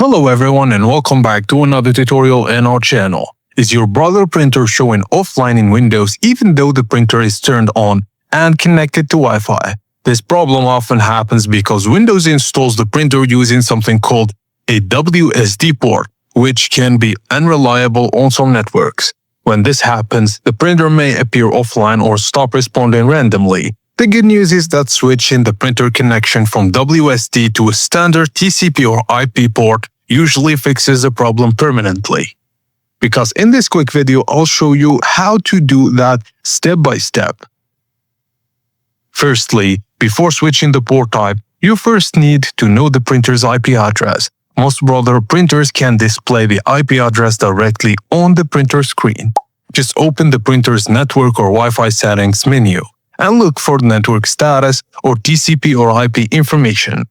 Hello everyone and welcome back to another tutorial in our channel. Is your brother printer showing offline in Windows even though the printer is turned on and connected to Wi-Fi? This problem often happens because Windows installs the printer using something called a WSD port, which can be unreliable on some networks. When this happens, the printer may appear offline or stop responding randomly. The good news is that switching the printer connection from WSD to a standard TCP or IP port usually fixes the problem permanently. Because in this quick video, I'll show you how to do that step by step. Firstly, before switching the port type, you first need to know the printer's IP address. Most brother printers can display the IP address directly on the printer screen. Just open the printer's network or Wi-Fi settings menu and look for network status or TCP or IP information.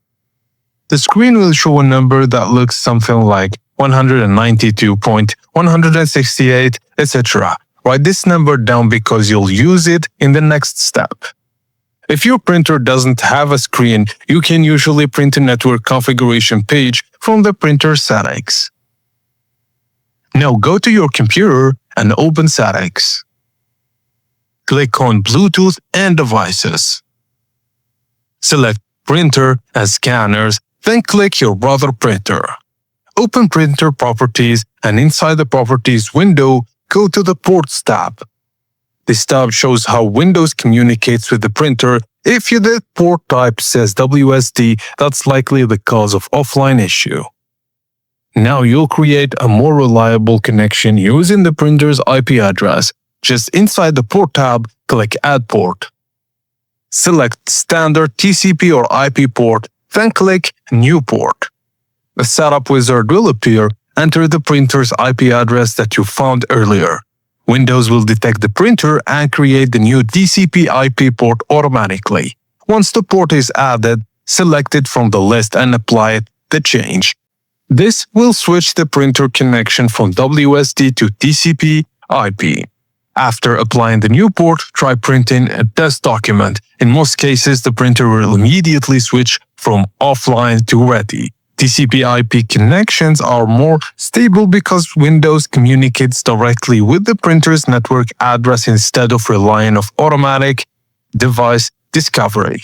The screen will show a number that looks something like 192.168, etc. Write this number down because you'll use it in the next step. If your printer doesn't have a screen, you can usually print a network configuration page from the printer settings. Now go to your computer and open settings. Click on Bluetooth and devices. Select printer and scanners, then click your brother printer. Open printer properties and inside the properties window, go to the ports tab. This tab shows how Windows communicates with the printer. If the port type says WSD, that's likely the cause of offline issue. Now you'll create a more reliable connection using the printer's IP address. Just inside the port tab, click Add Port. Select Standard TCP or IP port, then click New Port. The setup wizard will appear. Enter the printer's IP address that you found earlier. Windows will detect the printer and create the new TCP IP port automatically. Once the port is added, select it from the list and apply the change. This will switch the printer connection from WSD to TCP IP. After applying the new port, try printing a test document. In most cases, the printer will immediately switch from offline to ready. TCP IP connections are more stable because Windows communicates directly with the printer's network address instead of relying on automatic device discovery.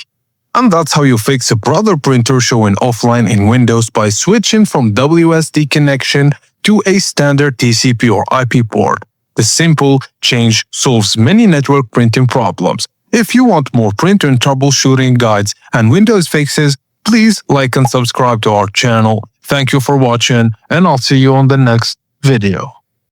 And that's how you fix a brother printer showing offline in Windows by switching from WSD connection to a standard TCP or IP port. The simple change solves many network printing problems. If you want more printer and troubleshooting guides and Windows fixes, please like and subscribe to our channel. Thank you for watching, and I'll see you on the next video.